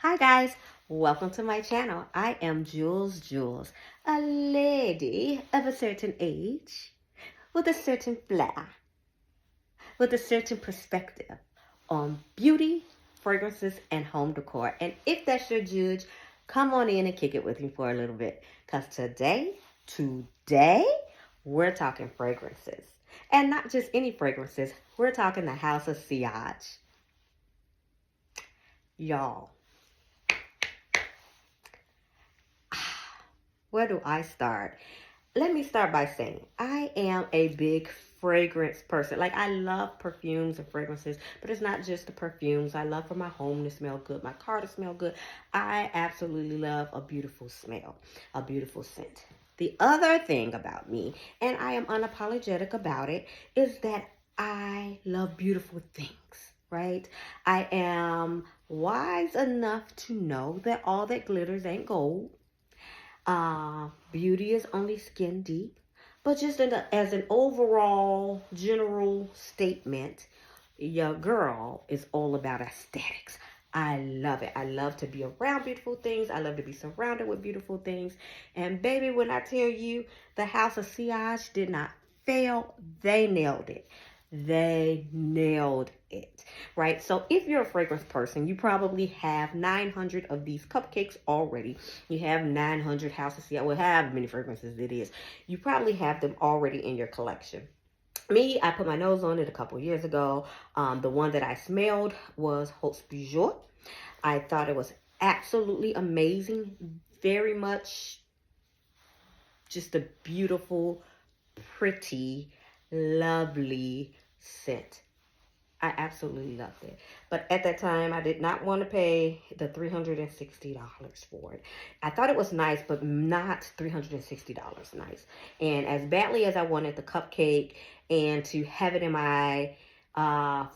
Hi guys, welcome to my channel. I am Jules, a lady of a certain age, with a certain flair, with a certain perspective on beauty, fragrances, and home decor. And if that's your judge, come on in and kick it with me for a little bit. Because today, we're talking fragrances. And not just any fragrances, we're talking the House of Sillage. Y'all. Where do I start? Let me start by saying I am a big fragrance person. Like, I love perfumes and fragrances, but it's not just the perfumes. I love for my home to smell good, my car to smell good. I absolutely love a beautiful smell, a beautiful scent. The other thing about me, and I am unapologetic about it, is that I love beautiful things, right? I am wise enough to know that all that glitters ain't gold. Beauty is only skin deep. But just as an overall general statement, your girl is all about aesthetics. I love it. I love to be around beautiful things. I love to be surrounded with beautiful things. And baby, when I tell you the House of Sillage did not fail, they nailed it. They nailed it, right? So if you're a fragrance person, you probably have 900 of these cupcakes already. You have 900 House of Sillage. Well, however many fragrances it is. You probably have them already in your collection. Me, I put my nose on it a couple years ago. The one that I smelled was Haute Bijou. I thought it was absolutely amazing. Very much just a beautiful, pretty, lovely scent. I absolutely loved it. But at that time, I did not want to pay the $360 for it. I thought it was nice, but not $360 nice. And as badly as I wanted the cupcake and to have it in my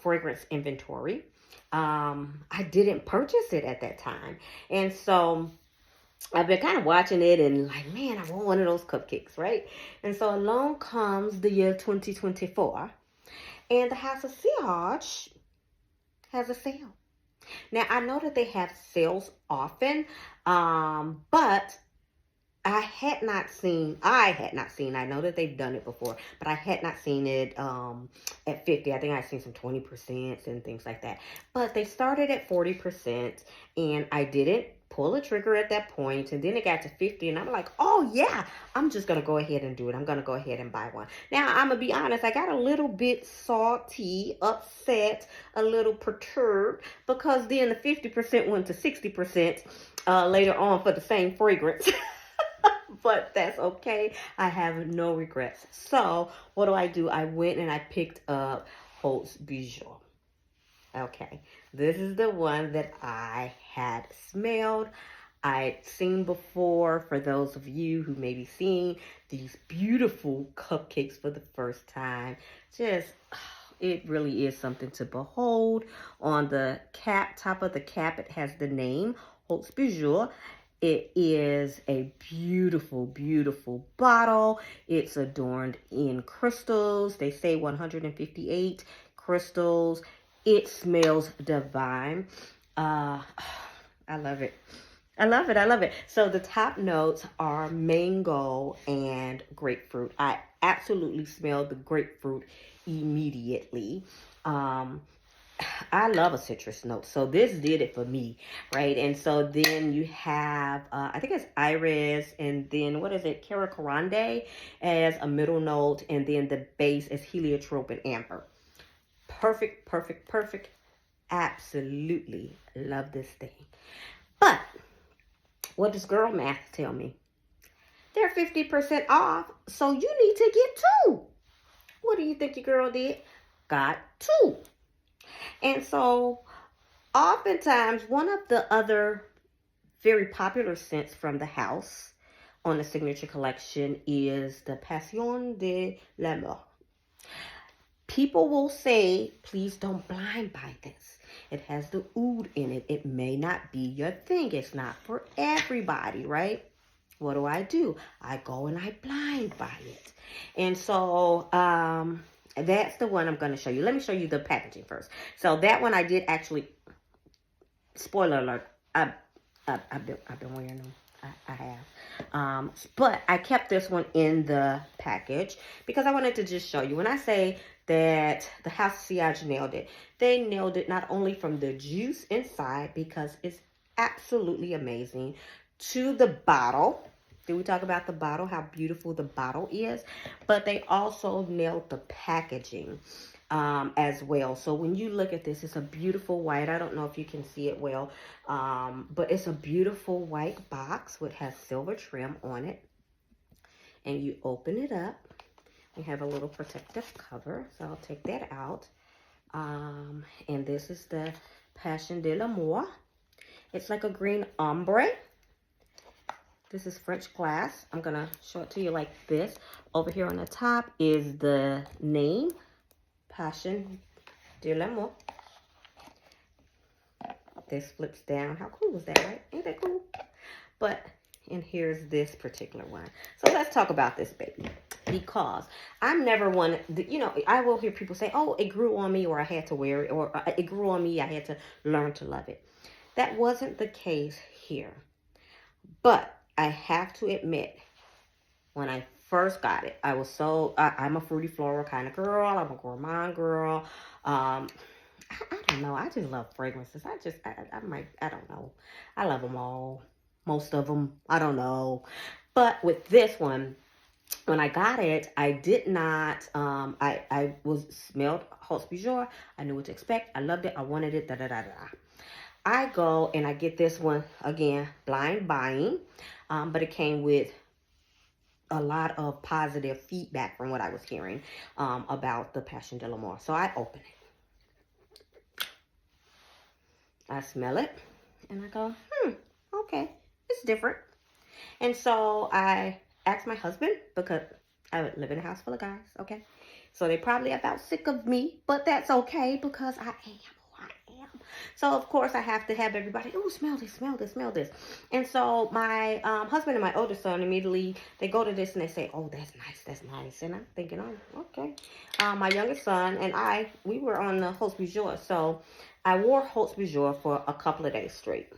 fragrance inventory, I didn't purchase it at that time. And so I've been kind of watching it and like, man, I want one of those cupcakes, right? And so along comes the year 2024, and the House of Sillage has a sale. Now, I know that they have sales often, but I had not seen, I know that they've done it before, but I had not seen it at 50. I think I've seen some 20% and things like that. But they started at 40%, and I didn't pull a trigger at that point, and then it got to 50, and I'm like, oh yeah, I'm just going to go ahead and do it. I'm going to go ahead and buy one. Now, I'm going to be honest, I got a little bit salty, upset, a little perturbed, because then the 50% went to 60% later on for the same fragrance. But that's okay. I have no regrets. So what do? I went and I picked up Haute Bijou. Okay, this is the one that I had smelled. I'd seen before. For those of you who may be seeing these beautiful cupcakes for the first time, just it really is something to behold. On the cap, top of the cap, it has the name Haute Bijou. It is a beautiful, beautiful bottle. It's adorned in crystals. They say 158 crystals. It smells divine. I love it. I love it. I love it. So the top notes are mango and grapefruit. I absolutely smell the grapefruit immediately. I love a citrus note, so this did it for me, right? And so then you have, I think it's iris, and then what is it, caracorande as a middle note, and then the base is heliotrope and amber. Perfect, perfect, perfect. Absolutely love this thing. But what does girl math tell me? They're 50% off, so you need to get two. What do you think your girl did? Got two. And so oftentimes one of the other very popular scents from the house on the signature collection is the Passion de l'Amour. People will say, please don't blind buy this. It has the oud in it. It may not be your thing. It's not for everybody, right? What do? I go and I blind buy it. And so that's the one I'm going to show you. Let me show you the packaging first. So that one I did actually, spoiler alert, I've been wearing them. I have. But I kept this one in the package because I wanted to just show you. When I say that the House of Sillage nailed it, they nailed it not only from the juice inside, because it's absolutely amazing, to the bottle. Did we talk about the bottle, how beautiful the bottle is? But they also nailed the packaging as well. So when you look at this, it's a beautiful white. I don't know if you can see it well, but it's a beautiful white box which has silver trim on it. And you open it up. We have a little protective cover, so I'll take that out. And this is the Passion de l'Amour. It's like a green ombre. This is French glass. I'm going to show it to you like this. Over here on the top is the name, Passion de l'Amour. This flips down. How cool is that, right? Ain't that cool? But, and here's this particular one. So let's talk about this baby. Because I'm never one, you know, I will hear people say, oh, it grew on me, or I had to wear it, or it grew on me, I had to learn to love it. That wasn't the case here. But I have to admit, when I first got it, I was so, I'm a fruity floral kind of girl. I'm a gourmand girl. I don't know. I just love fragrances. I don't know. I love them all. Most of them. I don't know. But with this one, when I got it, I did not, I smelled Haute Couture. I knew what to expect. I loved it. I wanted it. I go and I get this one, again, blind buying. But it came with a lot of positive feedback from what I was hearing about the Passion de l'Amour. So I open it. I smell it. And I go, okay, it's different. And so I asked my husband, because I live in a house full of guys, okay? So they probably about sick of me, but that's okay, because I am who I am. So, of course, I have to have everybody, oh, smell this, smell this, smell this. And so my husband and my older son, immediately, they go to this and they say, oh, that's nice, that's nice. And I'm thinking, oh, okay. My youngest son and I, we were on the Haute Couture. So I wore Haute Couture for a couple of days straight.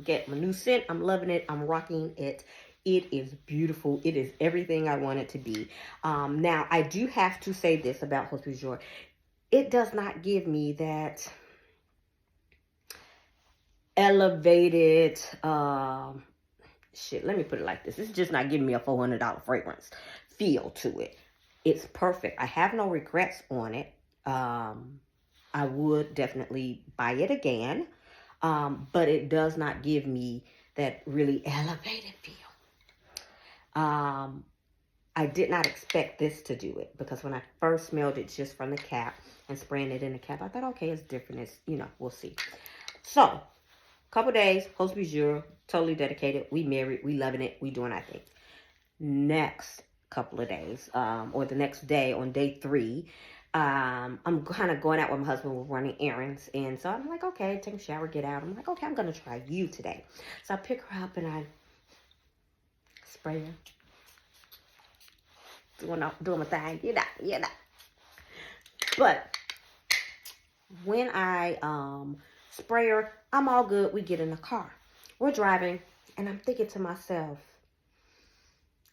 Get my new scent. I'm loving it. I'm rocking it. It is beautiful. It is everything I want it to be. Now, I do have to say this about Haute Couture. It does not give me that elevated, let me put it like this. It's just not giving me a $400 fragrance feel to it. It's perfect. I have no regrets on it. I would definitely buy it again. But it does not give me that really elevated feel. I did not expect this to do it, because when I first smelled it just from the cap and spraying it in the cap, I thought, okay, it's different. It's, you know, we'll see. So, couple days, Haute Couture, totally dedicated. We married, we loving it, we doing our thing. Next couple of days, or the next day on day 3, I'm kind of going out with my husband. We're running errands. And so I'm like, okay, take a shower, get out. I'm like, okay, I'm going to try you today. So I pick her up and I spray her. Doing my thing, you know. But when I spray her, I'm all good. We get in the car. We're driving, and I'm thinking to myself,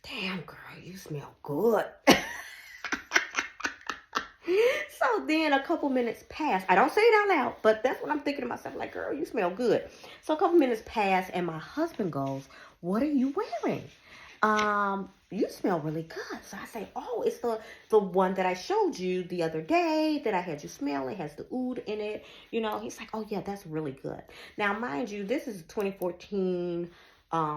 damn, girl, you smell good. So then a couple minutes pass. I don't say it out loud, but that's what I'm thinking to myself, like, girl, you smell good. So a couple minutes pass, and my husband goes, what are you wearing? You smell really good. So I say, oh, it's the one that I showed you the other day that I had you smell. It has the oud in it. You know, he's like, oh, yeah, that's really good. Now, mind you, this is a 2014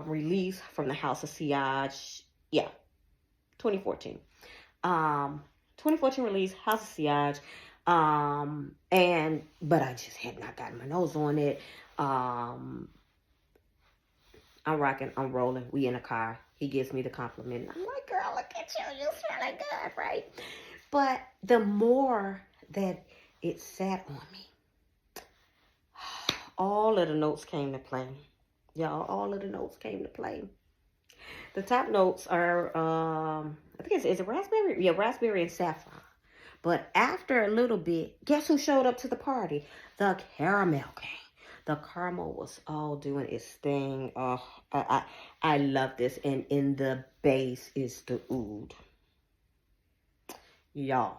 release from the House of Sillage. Yeah, 2014. 2014 release, House of Sillage. But I just had not gotten my nose on it. I'm rocking, I'm rolling. We in a car. He gives me the compliment. I'm like, girl, look at you. You smelling good, right? But the more that it sat on me, all of the notes came to play. Y'all, all of the notes came to play. The top notes are, I think it's a raspberry. Yeah, raspberry and saffron. But after a little bit, guess who showed up to the party? The caramel came. The caramel was all doing its thing. Oh, I love this. And in the base is the oud. Y'all,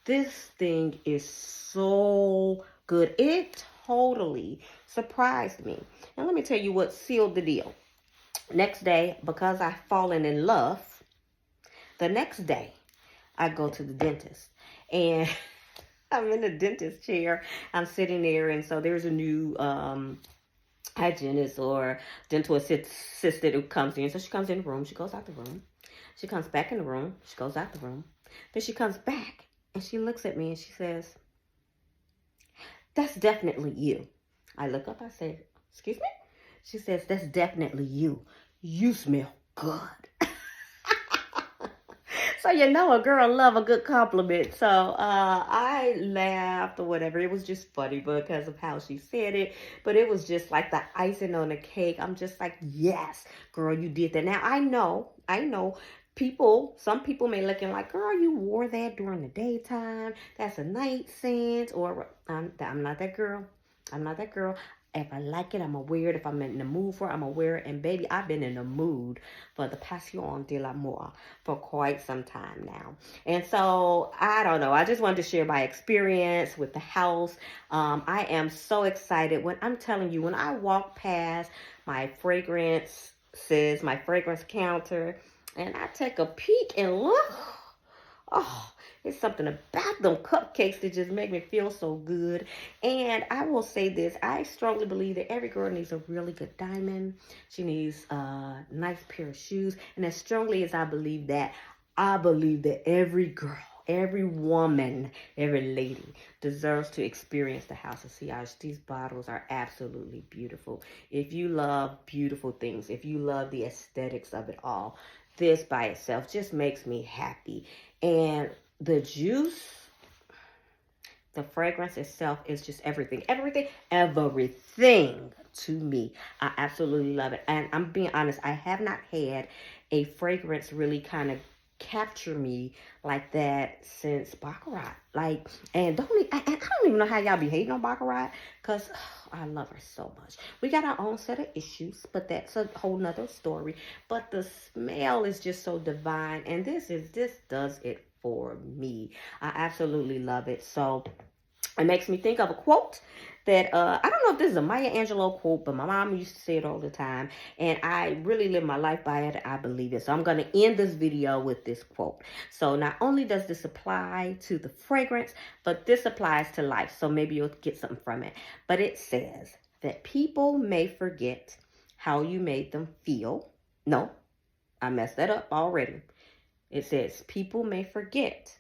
this thing is so good. It totally surprised me. And let me tell you what sealed the deal. Next day, because I've fallen in love, the next day I go to the dentist. And I'm in the dentist chair. I'm sitting there, and so there's a new hygienist or dental assistant who comes in. So she comes in the room. She goes out the room. She comes back in the room. She goes out the room. Then she comes back, and she looks at me, and she says, "That's definitely you." I look up. I say, "Excuse me?" She says, "That's definitely you. You smell good." So you know a girl love a good compliment. So I laughed or whatever. It was just funny because of how she said it. But it was just like the icing on the cake. I'm just like, yes, girl, you did that. Now I know some people may looking like, girl, you wore that during the daytime. That's a night scent. Or I'm not that girl. I'm not that girl. If I like it, I'm going to wear it. If I'm in the mood for it, I'm going to wear it. And baby, I've been in the mood for the Passion de l'Amour for quite some time now. And so, I don't know. I just wanted to share my experience with the house. I am so excited. When I'm telling you, when I walk past my fragrance counter, and I take a peek and look, oh, it's something about them cupcakes that just make me feel so good. And I will say this. I strongly believe that every girl needs a really good diamond. She needs a nice pair of shoes. And as strongly as I believe that every girl, every woman, every lady deserves to experience the house of Sillage. These bottles are absolutely beautiful. If you love beautiful things, if you love the aesthetics of it all, this by itself just makes me happy. And the juice, the fragrance itself is just everything to me. I absolutely love it. And I'm being honest, I have not had a fragrance really kind of capture me like that since Baccarat. Like, and I don't even know how y'all be hating on Baccarat, because I love her so much. We got our own set of issues, but that's a whole nother story. But the smell is just so divine, and this does it for me. I absolutely love it. So it makes me think of a quote that, I don't know if this is a Maya Angelou quote, but my mom used to say it all the time. And I really live my life by it. I believe it. So I'm going to end this video with this quote. So not only does this apply to the fragrance, but this applies to life. So maybe you'll get something from it. But it says that people may forget how you made them feel. No, I messed that up already. It says people may forget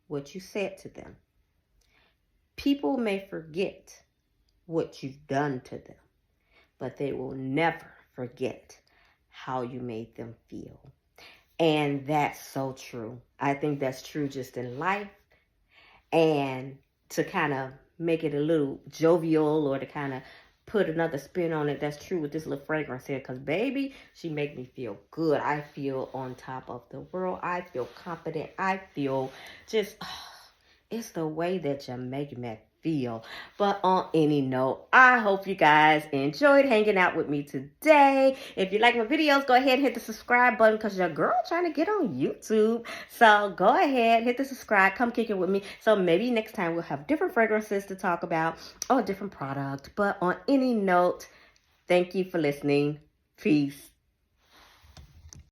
what you said to them. People may forget what you've done to them, but they will never forget how you made them feel. And that's so true. I think that's true just in life. And to kind of make it a little jovial, or to kind of put another spin on it, that's true with this little fragrance here. Because baby, she make me feel good. I feel on top of the world. I feel confident. I feel just... it's the way that you make me feel. But on any note, I hope you guys enjoyed hanging out with me today. If you like my videos, go ahead and hit the subscribe button, because your girl trying to get on YouTube. So go ahead, hit the subscribe, come kick it with me. So maybe next time we'll have different fragrances to talk about, or a different product. But on any note, thank you for listening. Peace.